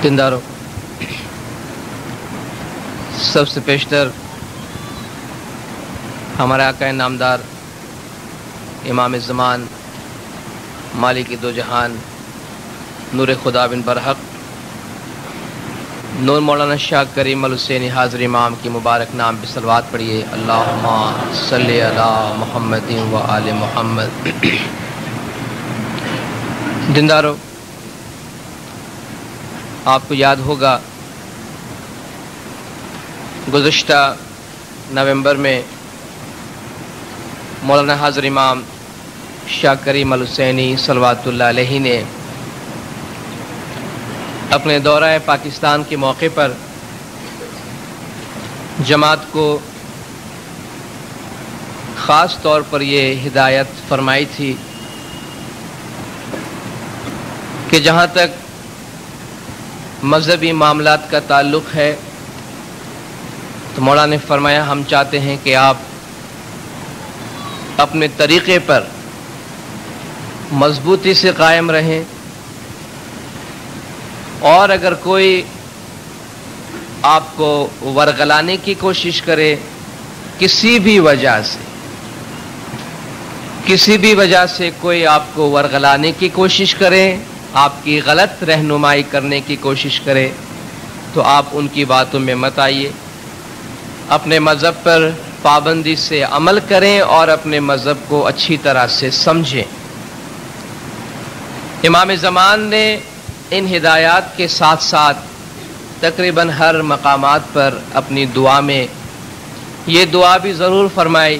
دینداروں، سب سے پیشتر ہمارے آقا نامدار امام زمان مالک دو جہان نور خدا بن برحق نور مولانا شاہ کریم الحسینی حاضر امام کی مبارک نام پہ صلوات پڑھیے۔ اللہم صلی علی محمد و آل محمد۔ دینداروں، آپ کو یاد ہوگا گزشتہ نومبر میں مولانا حاضر امام شاہ کریم الحسینی صلوات اللہ علیہ نے اپنے دورہ پاکستان کے موقع پر جماعت کو خاص طور پر یہ ہدایت فرمائی تھی کہ جہاں تک مذہبی معاملات کا تعلق ہے تو مولانا نے فرمایا ہم چاہتے ہیں کہ آپ اپنے طریقے پر مضبوطی سے قائم رہیں، اور اگر کوئی آپ کو ورغلانے کی کوشش کرے کسی بھی وجہ سے کوئی آپ کو ورغلانے کی کوشش کرے، آپ کی غلط رہنمائی کرنے کی کوشش کرے، تو آپ ان کی باتوں میں مت آئیے، اپنے مذہب پر پابندی سے عمل کریں اور اپنے مذہب کو اچھی طرح سے سمجھیں۔ امام زمان نے ان ہدایات کے ساتھ ساتھ تقریباً ہر مقامات پر اپنی دعا میں یہ دعا بھی ضرور فرمائی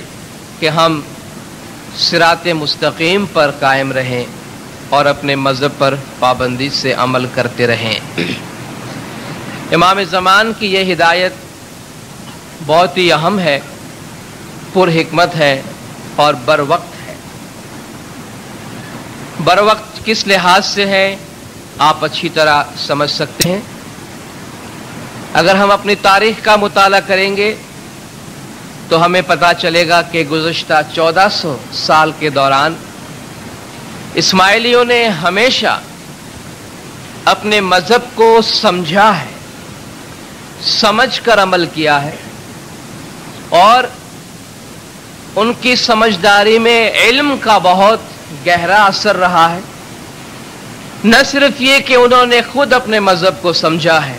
کہ ہم صراط مستقیم پر قائم رہیں اور اپنے مذہب پر پابندی سے عمل کرتے رہیں۔ امام زمان کی یہ ہدایت بہت ہی اہم ہے، پر حکمت ہے اور بر وقت ہے۔ بر وقت کس لحاظ سے ہے آپ اچھی طرح سمجھ سکتے ہیں۔ اگر ہم اپنی تاریخ کا مطالعہ کریں گے تو ہمیں پتہ چلے گا کہ گزشتہ 1400 سال کے دوران اسماعیلیوں نے ہمیشہ اپنے مذہب کو سمجھا ہے، سمجھ کر عمل کیا ہے، اور ان کی سمجھداری میں علم کا بہت گہرا اثر رہا ہے۔ نہ صرف یہ کہ انہوں نے خود اپنے مذہب کو سمجھا ہے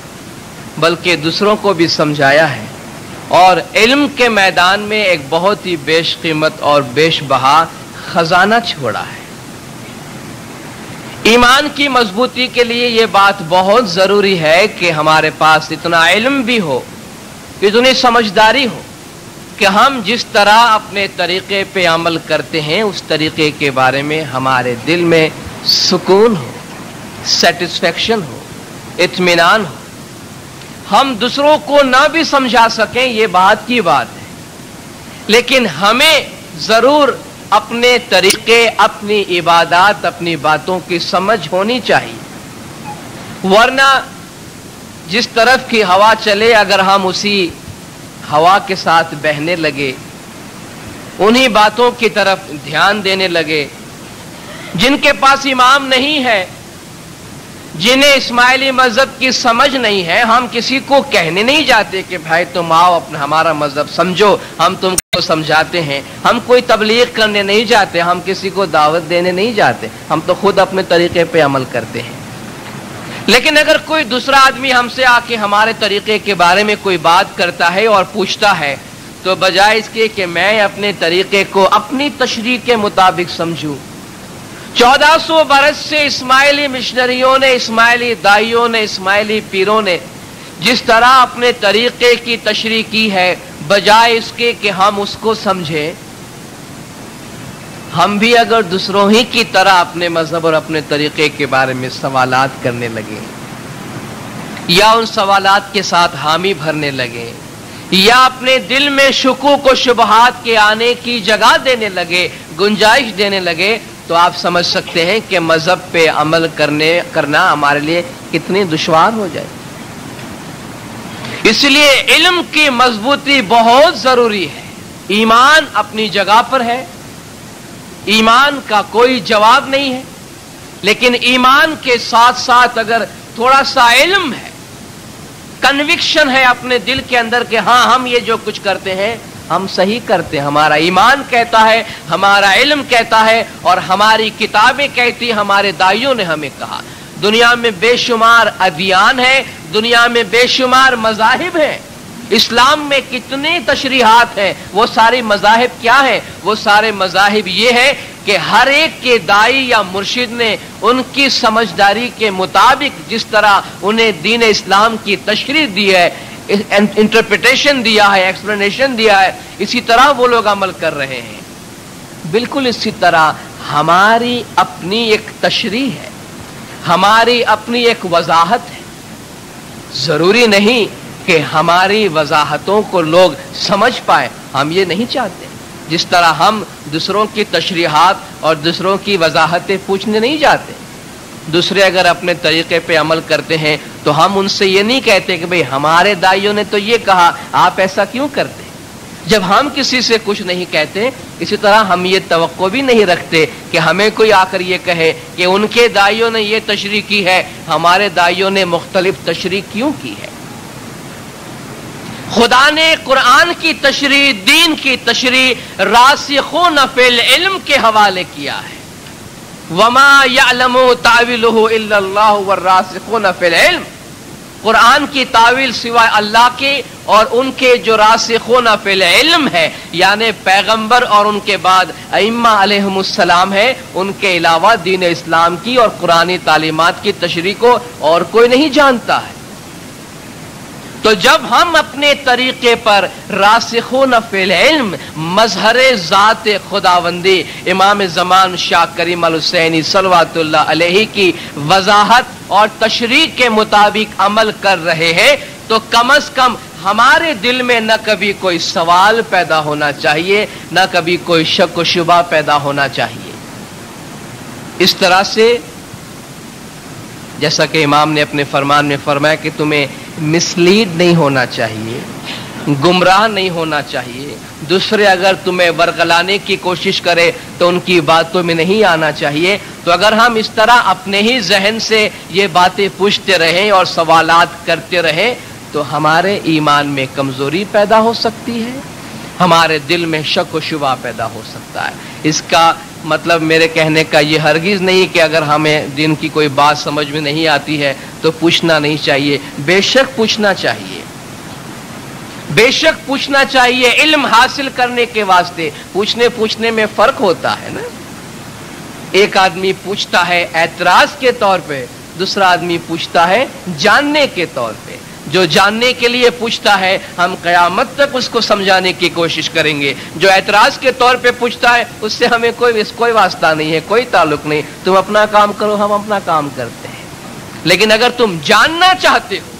بلکہ دوسروں کو بھی سمجھایا ہے، اور علم کے میدان میں ایک بہت ہی بیش قیمت اور بیش بہا خزانہ چھوڑا ہے۔ ایمان کی مضبوطی کے لیے یہ بات بہت ضروری ہے کہ ہمارے پاس اتنا علم بھی ہو، اتنی سمجھداری ہو کہ ہم جس طرح اپنے طریقے پہ عمل کرتے ہیں اس طریقے کے بارے میں ہمارے دل میں سکون ہو، سیٹسفیکشن ہو، اطمینان ہو۔ ہم دوسروں کو نہ بھی سمجھا سکیں یہ بات کی بات ہے، لیکن ہمیں ضرور اپنے طریقے، اپنی عبادات، اپنی باتوں کی سمجھ ہونی چاہیے، ورنہ جس طرف کی ہوا چلے اگر ہم اسی ہوا کے ساتھ بہنے لگے، انہی باتوں کی طرف دھیان دینے لگے، جن کے پاس امام نہیں ہے، جنہیں اسماعیلی مذہب کی سمجھ نہیں ہے، ہم کسی کو کہنے نہیں جاتے کہ بھائی تم آؤ اپنا ہمارا مذہب سمجھو، ہم تم کو سمجھاتے ہیں۔ ہم کوئی تبلیغ کرنے نہیں جاتے، ہم کسی کو دعوت دینے نہیں جاتے، ہم تو خود اپنے طریقے پہ عمل کرتے ہیں۔ لیکن اگر کوئی دوسرا آدمی ہم سے آ کے ہمارے طریقے کے بارے میں کوئی بات کرتا ہے اور پوچھتا ہے، تو بجائے اس کے کہ میں اپنے طریقے کو اپنی تشریح کے مطابق سمجھوں، 1400 برس سے اسماعیلی مشنریوں نے، اسماعیلی دائیوں نے، اسماعیلی پیروں نے جس طرح اپنے طریقے کی تشریح کی ہے، بجائے اس کے کہ ہم اس کو سمجھیں، ہم بھی اگر دوسروں ہی کی طرح اپنے مذہب اور اپنے طریقے کے بارے میں سوالات کرنے لگے، یا ان سوالات کے ساتھ حامی بھرنے لگے، یا اپنے دل میں شکوک و شبہات کے آنے کی جگہ دینے لگے، گنجائش دینے لگے، تو آپ سمجھ سکتے ہیں کہ مذہب پہ عمل کرنا ہمارے لیے کتنی دشوار ہو جائے۔ اس لیے علم کی مضبوطی بہت ضروری ہے۔ ایمان اپنی جگہ پر ہے، ایمان کا کوئی جواب نہیں ہے، لیکن ایمان کے ساتھ ساتھ اگر تھوڑا سا علم ہے، کنوکشن ہے اپنے دل کے اندر کہ ہاں ہم یہ جو کچھ کرتے ہیں ہم صحیح کرتے ہیں، ہمارا ایمان کہتا ہے، ہمارا علم کہتا ہے، اور ہماری کتابیں کہتی، ہمارے دائیوں نے ہمیں کہا۔ دنیا میں بے شمار ادیان ہیں، دنیا میں بے شمار مذاہب ہیں، اسلام میں کتنی تشریحات ہیں، وہ ساری مذاہب کیا ہیں؟ وہ سارے مذاہب یہ ہے کہ ہر ایک کے دائی یا مرشد نے ان کی سمجھداری کے مطابق جس طرح انہیں دین اسلام کی تشریح دی ہے، انٹرپریٹیشن دیا ہے، ایکسپلینیشن دیا ہے، اسی طرح وہ لوگ عمل کر رہے ہیں۔ بالکل اسی طرح ہماری اپنی ایک تشریح ہے، ہماری اپنی ایک وضاحت ہے۔ ضروری نہیں کہ ہماری وضاحتوں کو لوگ سمجھ پائے، ہم یہ نہیں چاہتے۔ جس طرح ہم دوسروں کی تشریحات اور دوسروں کی وضاحتیں پوچھنے نہیں جاتے، دوسرے اگر اپنے طریقے پہ عمل کرتے ہیں تو ہم ان سے یہ نہیں کہتے کہ بھئی ہمارے دائیوں نے تو یہ کہا، آپ ایسا کیوں کرتے ہیں؟ جب ہم کسی سے کچھ نہیں کہتے، اسی طرح ہم یہ توقع بھی نہیں رکھتے کہ ہمیں کوئی آ کر یہ کہے کہ ان کے دائیوں نے یہ تشریح کی ہے، ہمارے دائیوں نے مختلف تشریح کیوں کی ہے۔ خدا نے قرآن کی تشریح، دین کی تشریح راسخون فی العلم کے حوالے کیا ہے۔ وما یعلم تاویلہ الا اللہ والراسخون فی العلم، قرآن کی تعویل سوائے اللہ کے اور ان کے جو راسخون فی العلم ہے، یعنی پیغمبر اور ان کے بعد ائمہ علیہم السلام ہے، ان کے علاوہ دین اسلام کی اور قرآنی تعلیمات کی تشریح کو اور کوئی نہیں جانتا ہے۔ تو جب ہم اپنے طریقے پر راسخون فی العلم، مظہر ذات خداوندی امام زمان شاہ کریم الحسینی صلوات اللہ علیہ کی وضاحت اور تشریح کے مطابق عمل کر رہے ہیں، تو کم از کم ہمارے دل میں نہ کبھی کوئی سوال پیدا ہونا چاہیے، نہ کبھی کوئی شک و شبہ پیدا ہونا چاہیے۔ اس طرح سے جیسا کہ امام نے اپنے فرمان میں فرمایا کہ تمہیں مسلیڈ نہیں ہونا چاہیے، گمراہ نہیں ہونا چاہیے، دوسرے اگر تمہیں ورغلانے کی کوشش کرے تو ان کی باتوں میں نہیں آنا چاہیے۔ تو اگر ہم اس طرح اپنے ہی ذہن سے یہ باتیں پوچھتے رہیں اور سوالات کرتے رہیں تو ہمارے ایمان میں کمزوری پیدا ہو سکتی ہے، ہمارے دل میں شک و شبہ پیدا ہو سکتا ہے۔ اس کا مطلب میرے کہنے کا یہ ہرگز نہیں کہ اگر ہمیں دین کی کوئی بات سمجھ میں نہیں آتی ہے تو پوچھنا نہیں چاہیے، بے شک پوچھنا چاہیے، بے شک پوچھنا چاہیے۔ علم حاصل کرنے کے واسطے پوچھنے میں فرق ہوتا ہے نا۔ ایک آدمی پوچھتا ہے اعتراض کے طور پہ، دوسرا آدمی پوچھتا ہے جاننے کے طور پہ۔ جو جاننے کے لیے پوچھتا ہے ہم قیامت تک اس کو سمجھانے کی کوشش کریں گے، جو اعتراض کے طور پہ پوچھتا ہے اس سے ہمیں کوئی واسطہ نہیں ہے، کوئی تعلق نہیں، تم اپنا کام کرو، ہم اپنا کام کرتے ہیں۔ لیکن اگر تم جاننا چاہتے ہو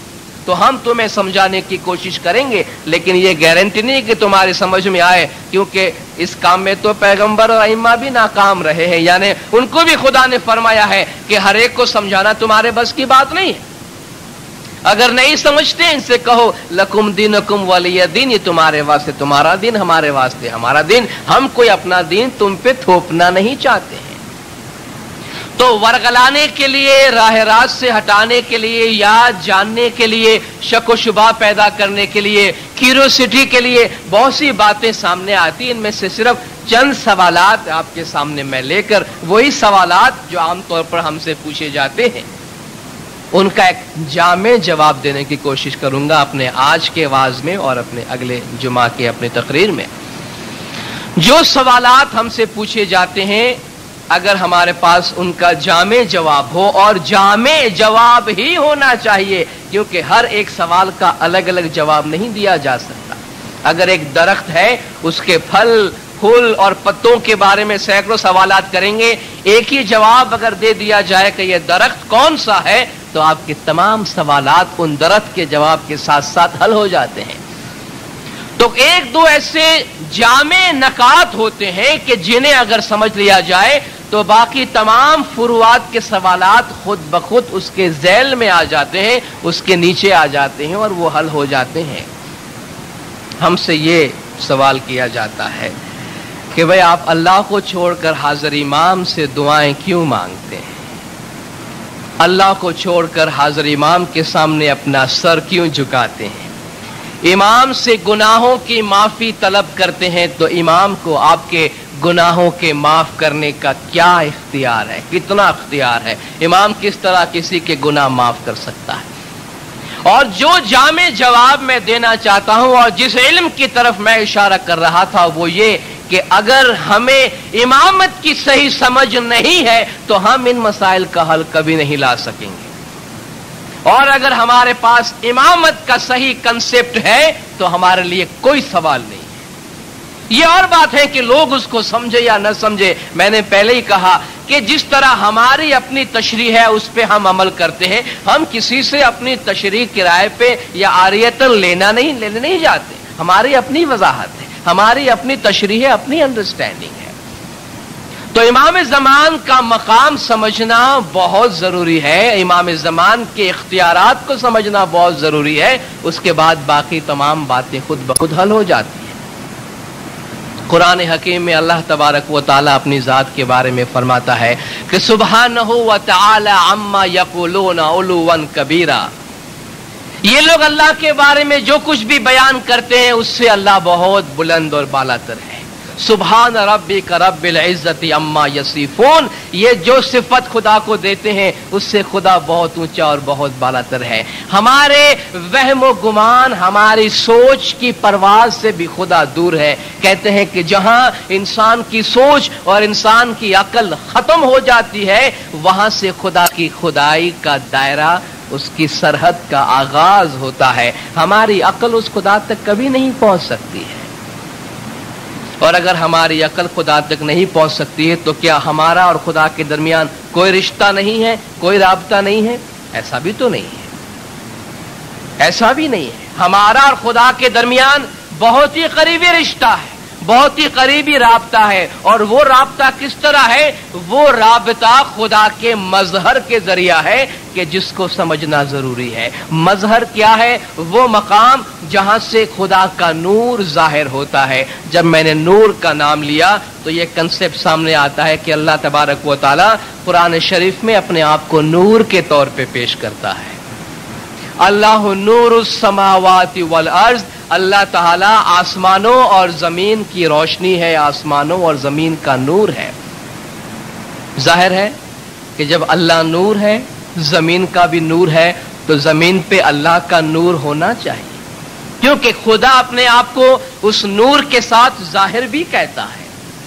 تو ہم تمہیں سمجھانے کی کوشش کریں گے، لیکن یہ گارنٹی نہیں کہ تمہاری سمجھ میں آئے، کیونکہ اس کام میں تو پیغمبر اور ائمہ بھی ناکام رہے ہیں، یعنی ان کو بھی خدا نے فرمایا ہے کہ ہر ایک کو سمجھانا تمہارے بس کی بات نہیں ہے۔ اگر نہیں سمجھتے ان سے کہو لکم دینکم ولی دین، یہ تمہارے واسطے تمہارا دین، ہمارے واسطے ہمارا دین، ہم کوئی اپنا دین تم پہ تھوپنا نہیں چاہتے ہیں۔ تو ورغلانے کے لیے، راہ راست سے ہٹانے کے لیے یا جاننے کے لیے، شک و شبہ پیدا کرنے کے لیے، کیوریوسٹی کے لیے بہت سی باتیں سامنے آتی، ان میں سے صرف چند سوالات آپ کے سامنے میں لے کر، وہی سوالات جو عام طور پر ہم سے پوچھے جاتے ہیں، ان کا ایک جامع جواب دینے کی کوشش کروں گا اپنے آج کے واعظ میں اور اپنے اگلے جمعہ کے اپنی تقریر میں۔ جو سوالات ہم سے پوچھے جاتے ہیں، اگر ہمارے پاس ان کا جامع جواب ہو، اور جامع جواب ہی ہونا چاہیے، کیونکہ ہر ایک سوال کا الگ الگ جواب نہیں دیا جا سکتا۔ اگر ایک درخت ہے، اس کے پھل، پھول اور پتوں کے بارے میں سینکڑوں سوالات کریں گے، ایک ہی جواب اگر دے دیا جائے کہ یہ درخت کون سا ہے، تو آپ کے تمام سوالات ان درخت کے جواب کے ساتھ ساتھ حل ہو جاتے ہیں۔ تو ایک دو ایسے جامع نکات ہوتے ہیں کہ جنہیں اگر سمجھ لیا جائے تو باقی تمام فروعات کے سوالات خود بخود اس کے ذیل میں آ جاتے ہیں، اس کے نیچے آ جاتے ہیں اور وہ حل ہو جاتے ہیں۔ ہم سے یہ سوال کیا جاتا ہے کہ بھئی آپ اللہ کو چھوڑ کر حاضر امام سے دعائیں کیوں مانگتے ہیں؟ اللہ کو چھوڑ کر حاضر امام کے سامنے اپنا سر کیوں جھکاتے ہیں؟ امام سے گناہوں کی معافی طلب کرتے ہیں تو امام کو آپ کے گناہوں کے معاف کرنے کا کیا اختیار ہے؟ کتنا اختیار ہے؟ امام کس طرح کسی کے گناہ معاف کر سکتا ہے؟ اور جو جامع جواب میں دینا چاہتا ہوں اور جس علم کی طرف میں اشارہ کر رہا تھا وہ یہ کہ اگر ہمیں امامت کی صحیح سمجھ نہیں ہے تو ہم ان مسائل کا حل کبھی نہیں لا سکیں گے، اور اگر ہمارے پاس امامت کا صحیح کنسپٹ ہے تو ہمارے لیے کوئی سوال نہیں ہے۔ یہ اور بات ہے کہ لوگ اس کو سمجھے یا نہ سمجھے، میں نے پہلے ہی کہا کہ جس طرح ہماری اپنی تشریح ہے اس پہ ہم عمل کرتے ہیں، ہم کسی سے اپنی تشریح کرائے پہ یا عاریتاً لینے نہیں جاتے، ہماری اپنی وضاحت ہے، ہماری اپنی تشریح ہے، اپنی انڈرسٹینڈنگ ہے۔ تو امام زمان کا مقام سمجھنا بہت ضروری ہے، امام زمان کے اختیارات کو سمجھنا بہت ضروری ہے، اس کے بعد باقی تمام باتیں خود بخود حل ہو جاتی ہیں۔ قرآن حکیم میں اللہ تبارک و تعالی اپنی ذات کے بارے میں فرماتا ہے کہ سبحانہ و تعالی عما یقولون علوا کبیرا، یہ لوگ اللہ کے بارے میں جو کچھ بھی بیان کرتے ہیں اس سے اللہ بہت بلند اور بالاتر ہے۔ سبحان ربک رب العزت عما یصفون، یہ جو صفت خدا کو دیتے ہیں اس سے خدا بہت اونچا اور بہت بالاتر ہے۔ ہمارے وہم و گمان، ہماری سوچ کی پرواز سے بھی خدا دور ہے۔ کہتے ہیں کہ جہاں انسان کی سوچ اور انسان کی عقل ختم ہو جاتی ہے وہاں سے خدا کی خدائی کا دائرہ، اس کی سرحد کا آغاز ہوتا ہے۔ ہماری عقل اس خدا تک کبھی نہیں پہنچ سکتی ہے، اور اگر ہماری عقل خدا تک نہیں پہنچ سکتی ہے تو کیا ہمارا اور خدا کے درمیان کوئی رشتہ نہیں ہے، کوئی رابطہ نہیں ہے؟ ایسا بھی تو نہیں ہے، ایسا بھی نہیں ہے۔ ہمارا اور خدا کے درمیان بہت ہی قریبی رشتہ ہے، بہت ہی قریبی رابطہ ہے، اور وہ رابطہ کس طرح ہے؟ وہ رابطہ خدا کے مظہر کے ذریعہ ہے کہ جس کو سمجھنا ضروری ہے۔ مظہر کیا ہے؟ وہ مقام جہاں سے خدا کا نور ظاہر ہوتا ہے۔ جب میں نے نور کا نام لیا تو یہ کنسپٹ سامنے آتا ہے کہ اللہ تبارک و تعالی قرآن شریف میں اپنے آپ کو نور کے طور پہ پیش کرتا ہے۔ اللہ نور السماوات والارض، اللہ تعالیٰ آسمانوں اور زمین کی روشنی ہے، آسمانوں اور زمین کا نور ہے۔ ظاہر ہے کہ جب اللہ نور ہے، زمین کا بھی نور ہے، تو زمین پہ اللہ کا نور ہونا چاہیے، کیونکہ خدا اپنے آپ کو اس نور کے ساتھ ظاہر بھی کہتا ہے۔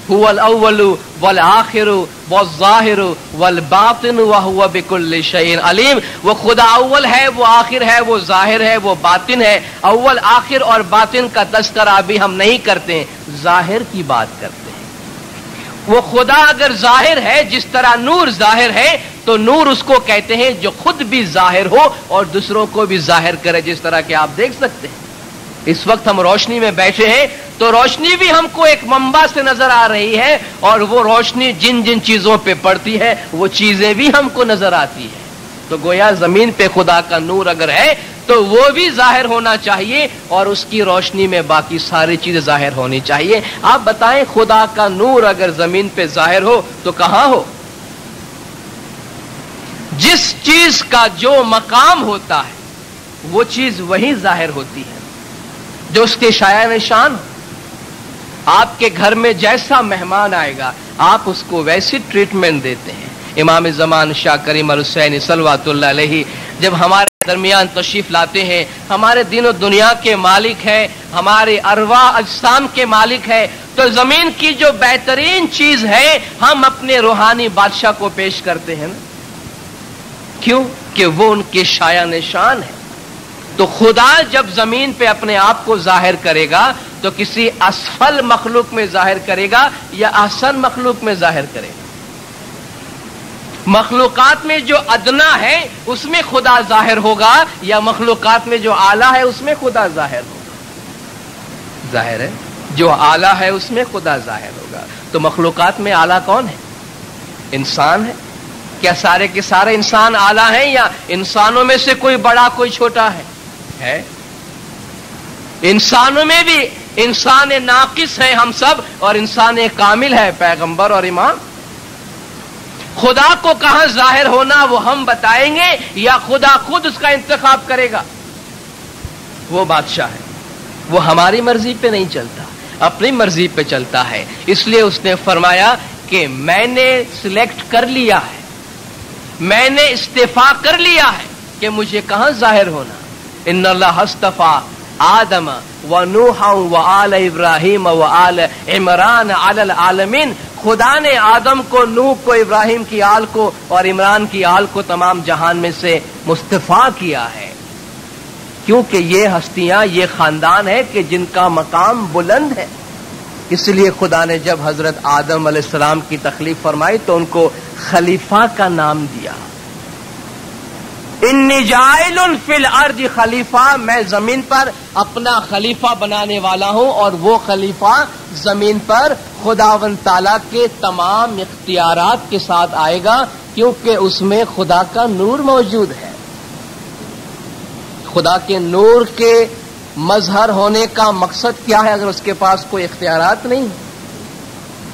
هو الاول والآخر والظاہر والباطن وهو بكل شيء علیم، وہ خدا اول ہے، وہ آخر ہے، وہ ظاہر ہے، وہ باطن ہے۔ اول، آخر اور باطن کا تذکرہ ابھی ہم نہیں کرتے ہیں، ظاہر کی بات کرتے ہیں۔ وہ خدا اگر ظاہر ہے، جس طرح نور ظاہر ہے، تو نور اس کو کہتے ہیں جو خود بھی ظاہر ہو اور دوسروں کو بھی ظاہر کرے، جس طرح کہ آپ دیکھ سکتے ہیں اس وقت ہم روشنی میں بیٹھے ہیں تو روشنی بھی ہم کو ایک منبع سے نظر آ رہی ہے، اور وہ روشنی جن جن چیزوں پہ پڑتی ہے وہ چیزیں بھی ہم کو نظر آتی ہے۔ تو گویا زمین پہ خدا کا نور اگر ہے تو وہ بھی ظاہر ہونا چاہیے، اور اس کی روشنی میں باقی ساری چیزیں ظاہر ہونی چاہیے۔ آپ بتائیں خدا کا نور اگر زمین پہ ظاہر ہو تو کہاں ہو؟ جس چیز کا جو مقام ہوتا ہے وہ چیز وہی ظاہر ہوتی ہے جو اس کے شایع نشان ہو۔ آپ کے گھر میں جیسا مہمان آئے گا آپ اس کو ویسی ٹریٹمنٹ دیتے ہیں۔ امام زمان شاہ کریم الحسین صلوات اللہ علیہ جب ہمارے درمیان تشریف لاتے ہیں، ہمارے دین و دنیا کے مالک ہے، ہمارے ارواح اجسام کے مالک ہے، تو زمین کی جو بہترین چیز ہے ہم اپنے روحانی بادشاہ کو پیش کرتے ہیں نا۔ کیوں؟ کہ وہ ان کے شایع نشان ہے۔ تو خدا جب زمین پہ اپنے آپ کو ظاہر کرے گا تو کسی اسفل مخلوق میں ظاہر کرے گا یا احسن مخلوق میں ظاہر کرے گا؟ مخلوقات میں جو ادنا ہے اس میں خدا ظاہر ہوگا، یا مخلوقات میں جو اعلیٰ ہے اس میں خدا ظاہر ہوگا؟ ظاہر ہے جو اعلیٰ ہے اس میں خدا ظاہر ہوگا۔ تو مخلوقات میں اعلیٰ کون ہے؟ انسان ہے۔ کیا سارے کے سارے انسان اعلیٰ ہیں، یا انسانوں میں سے کوئی بڑا کوئی چھوٹا ہے؟ انسانوں میں بھی انسان ناقص ہے ہم سب اور انسان کامل ہے پیغمبر اور امام. خدا کو کہاں ظاہر ہونا وہ ہم بتائیں گے یا خدا خود اس کا انتخاب کرے گا؟ وہ بادشاہ ہے، وہ ہماری مرضی پہ نہیں چلتا، اپنی مرضی پہ چلتا ہے. اس لیے اس نے فرمایا کہ میں نے سلیکٹ کر لیا ہے، میں نے استعفا کر لیا ہے کہ مجھے کہاں ظاہر ہونا. ان اللہ اصطفیٰ آدم و نوح و آل ابراہیم و آل عمران علی العالمین. خدا نے آدم کو، نوح کو، ابراہیم کی آل کو اور عمران کی آل کو تمام جہان میں سے مصطفیٰ کیا ہے، کیونکہ یہ ہستیاں، یہ خاندان ہے کہ جن کا مقام بلند ہے. اس لیے خدا نے جب حضرت آدم علیہ السلام کی تخلیق فرمائی تو ان کو خلیفہ کا نام دیا. انی جاعل فی الارض خلیفہ، میں زمین پر اپنا خلیفہ بنانے والا ہوں، اور وہ خلیفہ زمین پر خداوند تعالیٰ کے تمام اختیارات کے ساتھ آئے گا، کیونکہ اس میں خدا کا نور موجود ہے. خدا کے نور کے مظہر ہونے کا مقصد کیا ہے اگر اس کے پاس کوئی اختیارات نہیں؟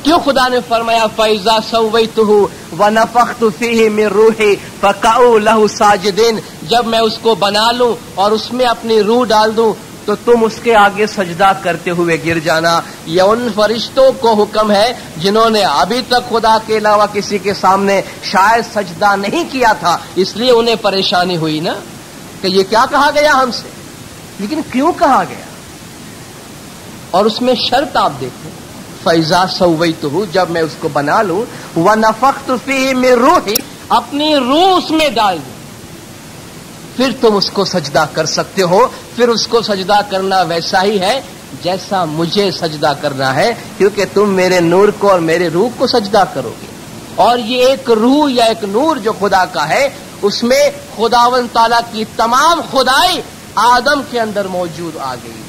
کیوں خدا نے فرمایا فَإِذَا سَوَّيْتُهُ وَنَفَخْتُ فِيهِ مِن رُوحِي فَقَعُوا لَهُ سَاجِدِينَ، جب میں اس کو بنا لوں اور اس میں اپنی روح ڈال دوں تو تم اس کے آگے سجدہ کرتے ہوئے گر جانا. یہ ان فرشتوں کو حکم ہے جنہوں نے ابھی تک خدا کے علاوہ کسی کے سامنے شاید سجدہ نہیں کیا تھا، اس لیے انہیں پریشانی ہوئی نا کہ یہ کیا کہا گیا ہم سے. لیکن کیوں کہا گیا؟ اور اس میں شرط آپ دیکھیں، فَإِذَا سَوَّيْتُهُ، جب میں اس کو بنا لوں، وَنَفَخْتُ فِيهِ مِن رُوحِي، اپنی روح اس میں ڈال دوں، پھر تم اس کو سجدہ کر سکتے ہو. پھر اس کو سجدہ کرنا ویسا ہی ہے جیسا مجھے سجدہ کرنا ہے، کیونکہ تم میرے نور کو اور میرے روح کو سجدہ کرو گے. اور یہ ایک روح یا ایک نور جو خدا کا ہے، اس میں خداوند تعالیٰ کی تمام خدائی آدم کے اندر موجود آ گئی.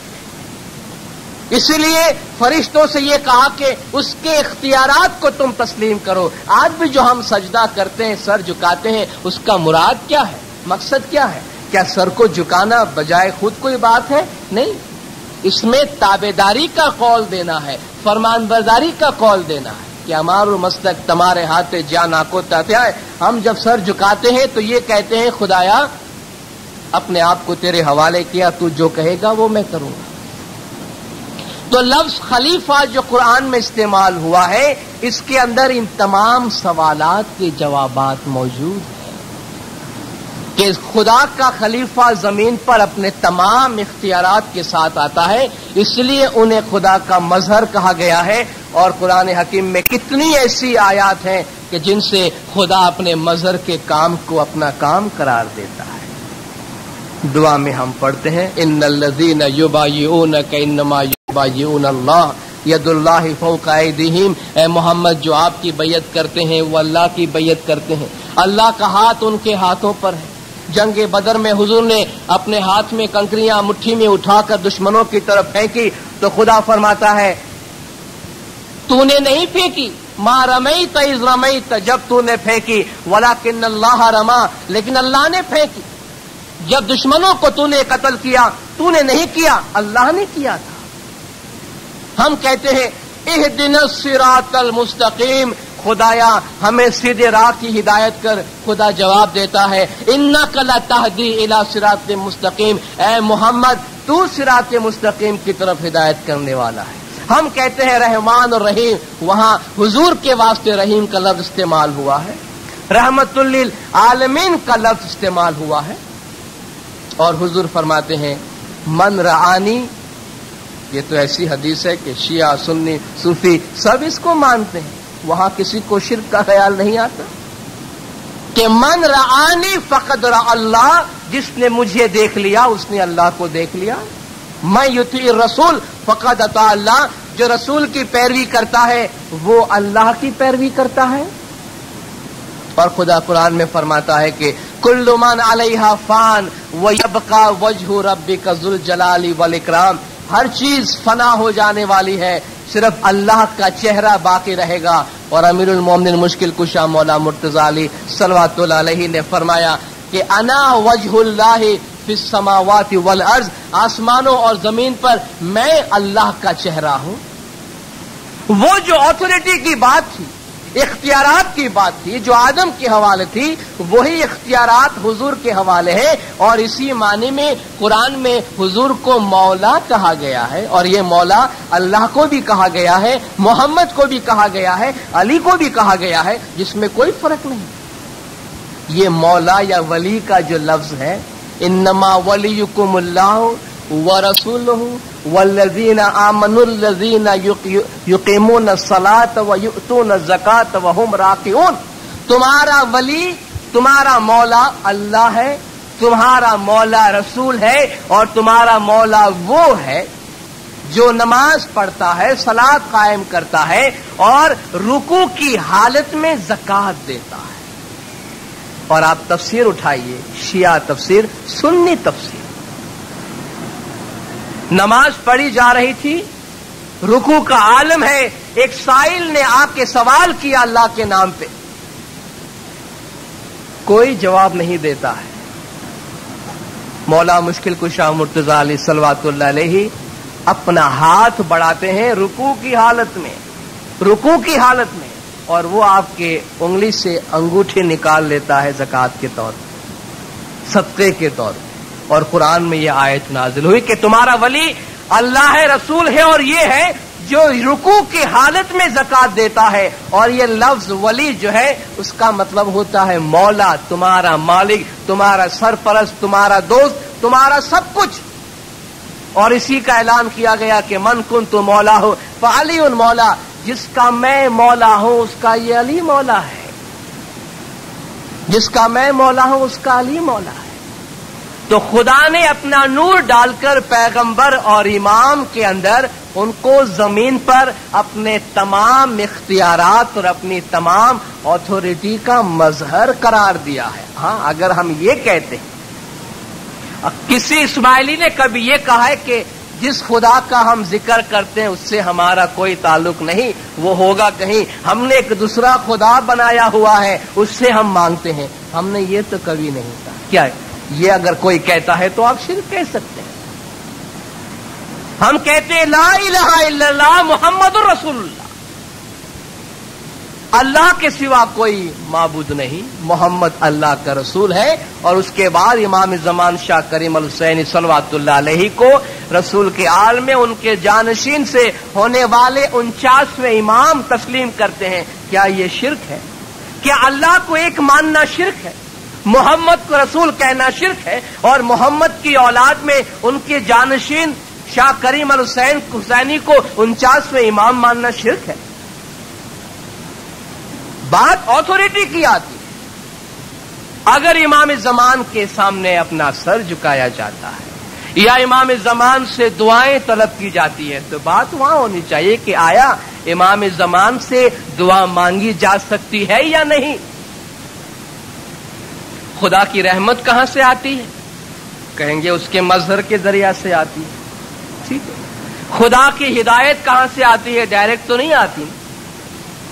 اسی لیے فرشتوں سے یہ کہا کہ اس کے اختیارات کو تم تسلیم کرو. آج بھی جو ہم سجدہ کرتے ہیں، سر جھکاتے ہیں، اس کا مراد کیا ہے؟ مقصد کیا ہے؟ کیا سر کو جھکانا بجائے خود کوئی بات ہے؟ نہیں، اس میں تابعداری کا قول دینا ہے، فرمان برداری کا قول دینا ہے کہ ہمارو مستق تمہارے ہاتھ جانا کو تاتیا ہے. ہم جب سر جھکاتے ہیں تو یہ کہتے ہیں خدایا اپنے آپ کو تیرے حوالے کیا، تو جو کہے گا وہ میں کروں گا. تو لفظ خلیفہ جو قرآن میں استعمال ہوا ہے، اس کے اندر ان تمام سوالات کے جوابات موجود ہیں کہ خدا کا خلیفہ زمین پر اپنے تمام اختیارات کے ساتھ آتا ہے، اس لیے انہیں خدا کا مظہر کہا گیا ہے. اور قرآن حکیم میں کتنی ایسی آیات ہیں کہ جن سے خدا اپنے مظہر کے کام کو اپنا کام قرار دیتا ہے. دعا میں ہم پڑھتے ہیں ان الذین یبایعونک انما یبایعون اللہ ید اللہ فوق ایدیہم. اے محمد، جو آپ کی بیعت کرتے ہیں وہ اللہ کی بیعت کرتے ہیں، اللہ کا ہاتھ ان کے ہاتھوں پر ہے. جنگ بدر میں حضور نے اپنے ہاتھ میں کنکریاں مٹھی میں اٹھا کر دشمنوں کی طرف پھینکی تو خدا فرماتا ہے تو نے نہیں پھینکی، ما رمیت اذ رمیت، جب تو نے پھینکی، ولکن اللہ رما، لیکن اللہ نے پھینکی. جب دشمنوں کو تو نے قتل کیا، تو نے نہیں کیا، اللہ نے کیا تھا. ہم کہتے ہیں اہدنا الصراط المستقیم، خدایا ہمیں سیدھے راہ کی ہدایت کر. خدا جواب دیتا ہے انک لتہدی الی صراط مستقیم، اے محمد تو صراط مستقیم کی طرف ہدایت کرنے والا ہے. ہم کہتے ہیں رحمان اور رحیم، وہاں حضور کے واسطے رحیم کا لفظ استعمال ہوا ہے، رحمت للعالمین کا لفظ استعمال ہوا ہے. اور حضور فرماتے ہیں من رعانی، یہ تو ایسی حدیث ہے کہ شیعہ سنی صوفی سب اس کو مانتے ہیں، وہاں کسی کو شرک کا خیال نہیں آتا کہ من رعانی فقد رع اللہ، جس نے مجھے دیکھ لیا اس نے اللہ کو دیکھ لیا. من یطیع الرسول فقد اطاع اللہ، جو رسول کی پیروی کرتا ہے وہ اللہ کی پیروی کرتا ہے. اور خدا قرآن میں فرماتا ہے کہ کل من علیہا فان ویبقى وجہ ربک ذو الجلال والاکرام، ہر چیز فنا ہو جانے والی ہے، صرف اللہ کا چہرہ باقی رہے گا. اور امیر المومنین مشکل کشا مولا مرتضی علی صلوات اللہ علیہ نے فرمایا کہ انا وجہ اللہ فی السماوات والارض، آسمانوں اور زمین پر میں اللہ کا چہرہ ہوں۔ وہ جو اتھارٹی کی بات تھی، اختیارات کی بات تھی، جو آدم کے حوالے تھی، وہی اختیارات حضور کے حوالے ہیں، اور اسی معنی میں قرآن میں حضور کو مولا کہا گیا ہے، اور یہ مولا اللہ کو بھی کہا گیا ہے، محمد کو بھی کہا گیا ہے، علی کو بھی کہا گیا ہے، جس میں کوئی فرق نہیں۔ یہ مولا یا ولی کا جو لفظ ہے، انما ولیکم اللہ ورسولہ والذین آمنوا الذین یقیمون الصلاۃ ویؤتون الزکاۃ وہم راکعون، تمہارا ولی، تمہارا مولا اللہ ہے، تمہارا مولا رسول ہے، اور تمہارا مولا وہ ہے جو نماز پڑھتا ہے، صلاۃ قائم کرتا ہے، اور رکوع کی حالت میں زکوٰۃ دیتا ہے۔ اور آپ تفسیر اٹھائیے، شیعہ تفسیر، سنی تفسیر، نماز پڑھی جا رہی تھی، رکوع کا عالم ہے، ایک سائل نے آ کے سوال کیا اللہ کے نام پہ، کوئی جواب نہیں دیتا ہے۔ مولا مشکل کشا مرتضی علیہ صلوات اللہ علیہ اپنا ہاتھ بڑھاتے ہیں رکوع کی حالت میں، رکوع کی حالت میں، اور وہ آپ کے انگلی سے انگوٹھی نکال لیتا ہے زکوٰۃ کے طور پر، صدقے کے طور پر۔ اور قرآن میں یہ آیت نازل ہوئی کہ تمہارا ولی اللہ ہے، رسول ہے، اور یہ ہے جو رکوع کی حالت میں زکوٰۃ دیتا ہے۔ اور یہ لفظ ولی جو ہے اس کا مطلب ہوتا ہے مولا، تمہارا مالک، تمہارا سرپرست، تمہارا دوست، تمہارا سب کچھ۔ اور اسی کا اعلان کیا گیا کہ من کنت مولا ہو فعلی مولا، جس کا میں مولا ہوں اس کا یہ علی مولا ہے، جس کا میں مولا ہوں اس کا علی مولا ہے۔ تو خدا نے اپنا نور ڈال کر پیغمبر اور امام کے اندر ان کو زمین پر اپنے تمام اختیارات اور اپنی تمام اتھارٹی کا مظہر قرار دیا ہے۔ ہاں، اگر ہم یہ کہتے ہیں، کسی اسماعیلی نے کبھی یہ کہا ہے کہ جس خدا کا ہم ذکر کرتے ہیں اس سے ہمارا کوئی تعلق نہیں، وہ ہوگا کہیں، ہم نے ایک دوسرا خدا بنایا ہوا ہے، اس سے ہم مانگتے ہیں۔ ہم نے یہ تو کبھی نہیں کہا۔ کیا ہے یہ؟ اگر کوئی کہتا ہے تو آپ شرک کہہ سکتے ہیں۔ ہم کہتے ہیں لا الہ الا اللہ محمد الرسول اللہ، اللہ کے سوا کوئی معبود نہیں، محمد اللہ کا رسول ہے۔ اور اس کے بعد امام زمان شاہ کریم الحسینی صلوات اللہ علیہ کو رسول کے آل میں ان کے جانشین سے ہونے والے 49ویں امام تسلیم کرتے ہیں۔ کیا یہ شرک ہے؟ کیا اللہ کو ایک ماننا شرک ہے؟ محمد کو رسول کہنا شرک ہے؟ اور محمد کی اولاد میں ان کے جانشین شاہ کریم الحسین حسینی کو 49ویں امام ماننا شرک ہے؟ بات اتھارٹی کی آتی ہے۔ اگر امام زمان کے سامنے اپنا سر جھکایا جاتا ہے یا امام زمان سے دعائیں طلب کی جاتی ہے تو بات وہاں ہونی چاہیے کہ آیا امام زمان سے دعا مانگی جا سکتی ہے یا نہیں۔ خدا کی رحمت کہاں سے آتی ہے؟ کہیں گے اس کے مظہر کے ذریعہ سے آتی ہے، ٹھیک ہے۔ خدا کی ہدایت کہاں سے آتی ہے؟ ڈائریکٹ تو نہیں آتی،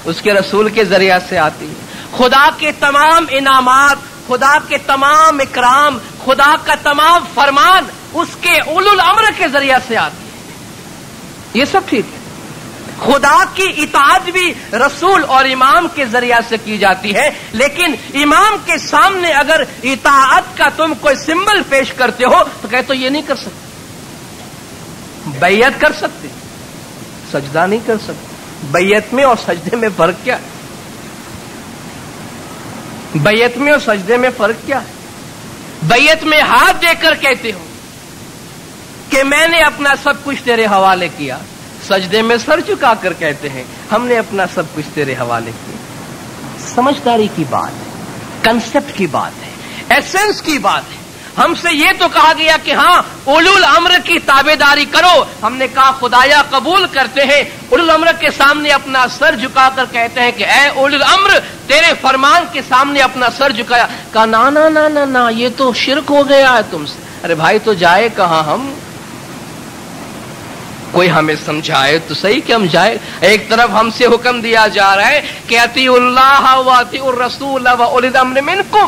اس کے رسول کے ذریعہ سے آتی ہے۔ خدا کے تمام انعامات، خدا کے تمام اکرام، خدا کا تمام فرمان اس کے اولو الامر کے ذریعہ سے آتی ہے، یہ سب ٹھیک ہے۔ خدا کی اطاعت بھی رسول اور امام کے ذریعہ سے کی جاتی ہے، لیکن امام کے سامنے اگر اطاعت کا تم کوئی سمبل پیش کرتے ہو تو کہتے یہ نہیں کر سکتے۔ بیعت کر سکتے، سجدہ نہیں کر سکتے۔ بیعت میں اور سجدے میں فرق کیا ہے؟ بیعت میں اور سجدے میں فرق کیا ہے؟ بیعت میں ہاتھ دے کر کہتے ہو کہ میں نے اپنا سب کچھ تیرے حوالے کیا، سجدے میں سر چکا کر کہتے ہیں ہم نے اپنا سب کچھ تیرے حوالے کیا۔ سمجھداری کی بات ہے، کنسپٹ کی بات ہے، ایسنس کی بات ہے۔ ہم سے یہ تو کہا گیا کہ ہاں اولو الامر کی تابعداری کرو، ہم نے کہا خدایا قبول کرتے ہیں۔ اولو الامر کے سامنے اپنا سر جھکا کر کہتے ہیں کہ اے اولو الامر تیرے فرمان کے سامنے اپنا سر جھکایا، کہا نا نا نا نا نا یہ تو شرک ہو گیا ہے تم سے۔ ارے بھائی تو جائے کہاں ہم؟ کوئی ہمیں سمجھائے تو صحیح کہ ہم جائے۔ ایک طرف ہم سے حکم دیا جا رہا ہے کہ اطیعوا اللہ و اطیعوا الرسول و اولی الامر منکم،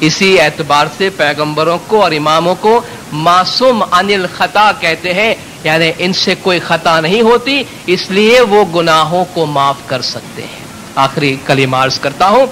اسی اعتبار سے پیغمبروں کو اور اماموں کو معصوم عن الخطا کہتے ہیں، یعنی ان سے کوئی خطا نہیں ہوتی، اس لیے وہ گناہوں کو معاف کر سکتے ہیں۔ آخری کلمہ عرض کرتا ہوں،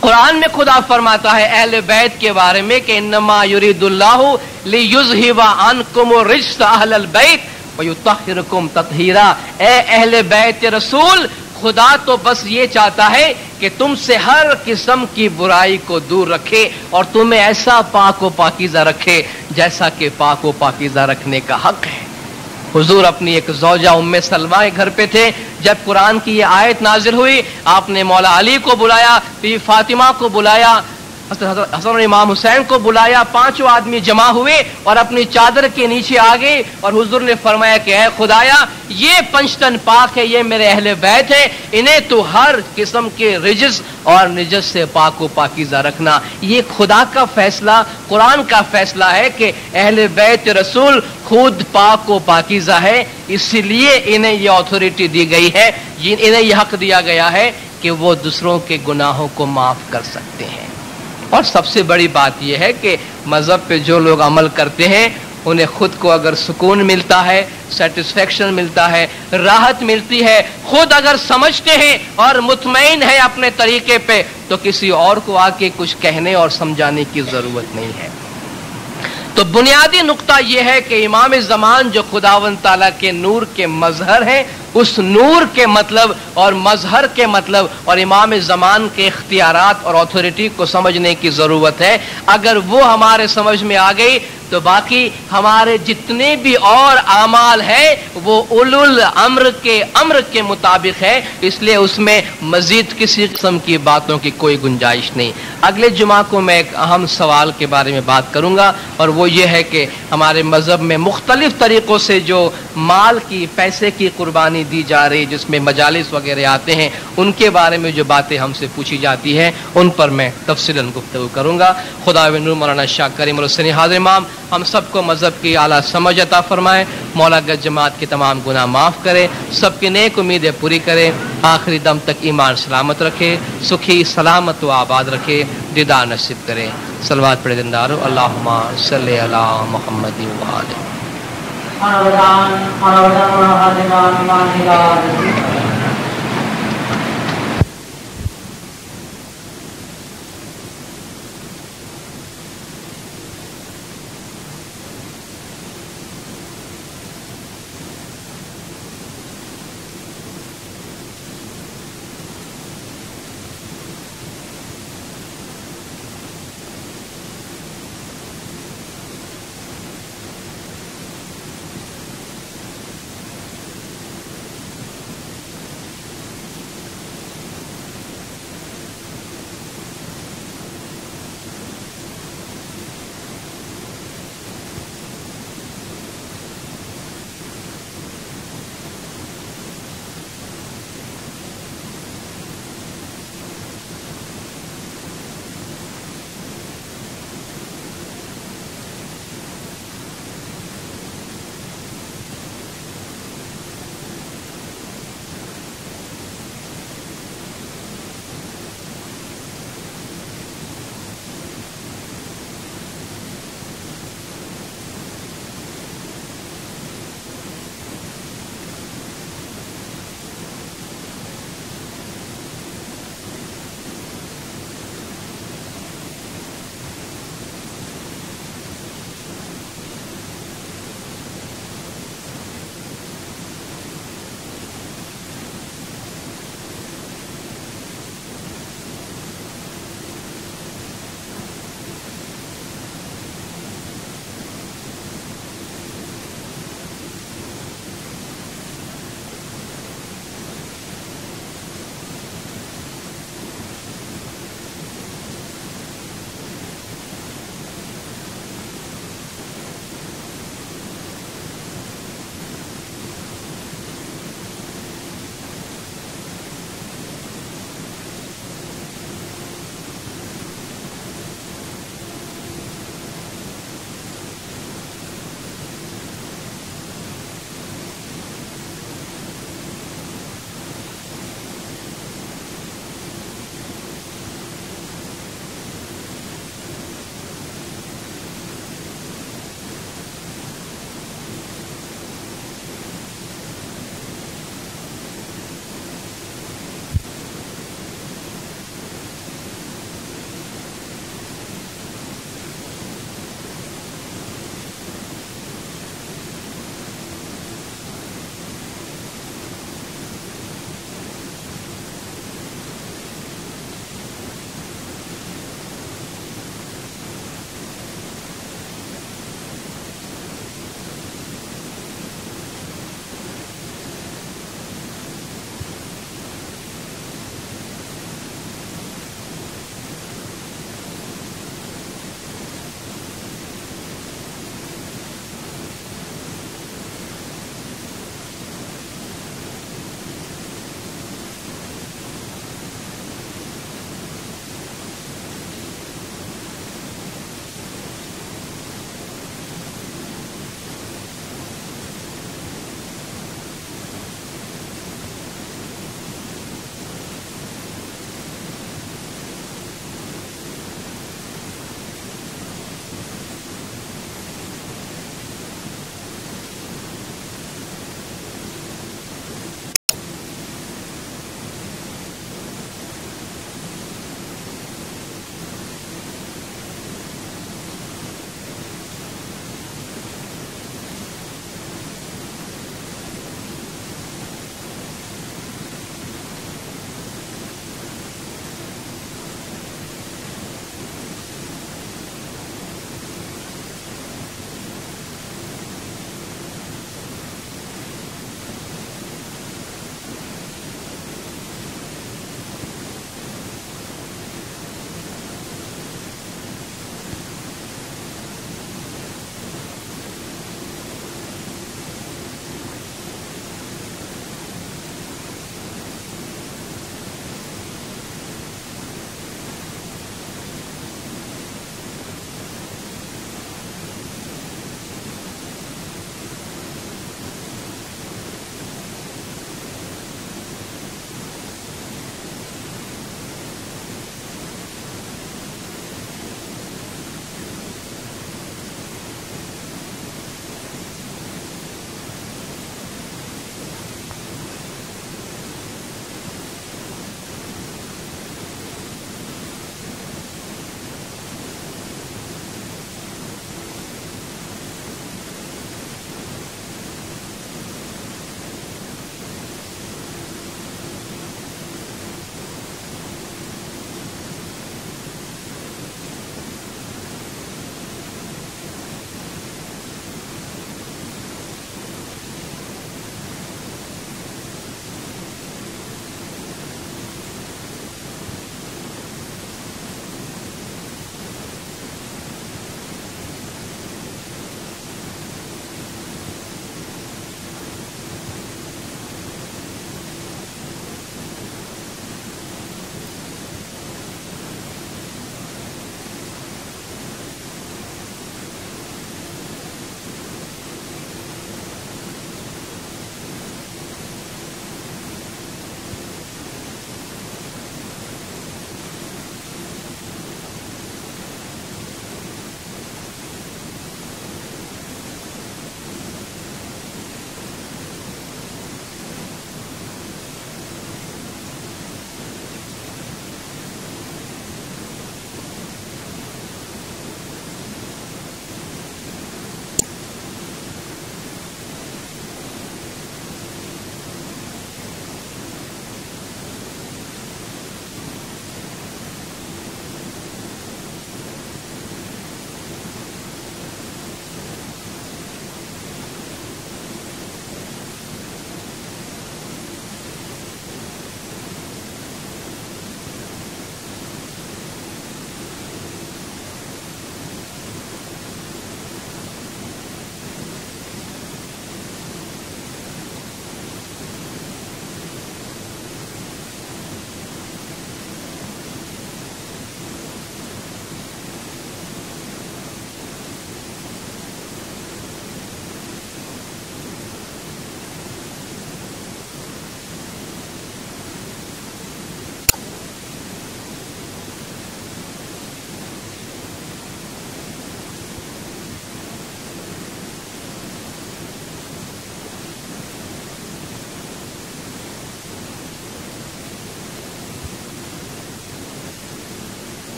قرآن میں خدا فرماتا ہے اہل بیت کے بارے میں کہ انما یرید اللہ لیذھب عنکم الرجس اہل البیت ویطہرکم تطہیرا۔ اے اہل بیت رسول، خدا تو بس یہ چاہتا ہے کہ تم سے ہر قسم کی برائی کو دور رکھے اور تمہیں ایسا پاک و پاکیزہ رکھے جیسا کہ پاک و پاکیزہ رکھنے کا حق ہے۔ حضور اپنی ایک زوجہ ام سلمہ کے گھر پہ تھے، جب قرآن کی یہ آیت نازل ہوئی آپ نے مولا علی کو بلایا، بی فاطمہ کو بلایا، حسن اور امام حسین کو بلایا، پانچوں آدمی جمع ہوئے اور اپنی چادر کے نیچے آ گئے اور حضور نے فرمایا کہ اے خدایا یہ پنجتن پاک ہے، یہ میرے اہل بیت ہے، انہیں تو ہر قسم کے رجس اور نجس سے پاک و پاکیزہ رکھنا۔ یہ خدا کا فیصلہ، قرآن کا فیصلہ ہے کہ اہل بیت رسول خود پاک و پاکیزہ ہے، اسی لیے انہیں یہ اتھارٹی دی گئی ہے، انہیں یہ حق دیا گیا ہے کہ وہ دوسروں کے گناہوں کو معاف کر سکتے ہیں۔ اور سب سے بڑی بات یہ ہے کہ مذہب پہ جو لوگ عمل کرتے ہیں انہیں خود کو اگر سکون ملتا ہے، سیٹسفیکشن ملتا ہے، راحت ملتی ہے، خود اگر سمجھتے ہیں اور مطمئن ہے اپنے طریقے پہ، تو کسی اور کو آ کے کچھ کہنے اور سمجھانے کی ضرورت نہیں ہے۔ تو بنیادی نقطہ یہ ہے کہ امام زمان جو خداوند تعالیٰ کے نور کے مظہر ہیں، اس نور کے مطلب اور مظہر کے مطلب اور امام زمان کے اختیارات اور اتھارٹی کو سمجھنے کی ضرورت ہے۔ اگر وہ ہمارے سمجھ میں آ گئی تو باقی ہمارے جتنے بھی اور اعمال ہیں وہ اولو الامر کے مطابق ہے، اس لیے اس میں مزید کسی قسم کی باتوں کی کوئی گنجائش نہیں۔ اگلے جمعہ کو میں ایک اہم سوال کے بارے میں بات کروں گا، اور وہ یہ ہے کہ ہمارے مذہب میں مختلف طریقوں سے جو مال کی، پیسے کی قربانی دی جا رہی، جس میں مجالس وغیرہ آتے ہیں، ان کے بارے میں جو باتیں ہم سے پوچھی جاتی ہیں ان پر میں تفصیلاً گفتگو کروں گا۔ خدا نور مولانا شاہ کریم الحسینی حاضر امام ہم سب کو مذہب کی اعلیٰ سمجھ عطا فرمائے، مولا گج جماعت کے تمام گناہ معاف کرے، سب کی نیک امیدیں پوری کرے، آخری دم تک ایمان سلامت رکھے، سکھی سلامت و آباد رکھے، دیدار نصیب کرے۔ صلوات پڑھے دندارو، اللہم صلی علی محمد و آلہ۔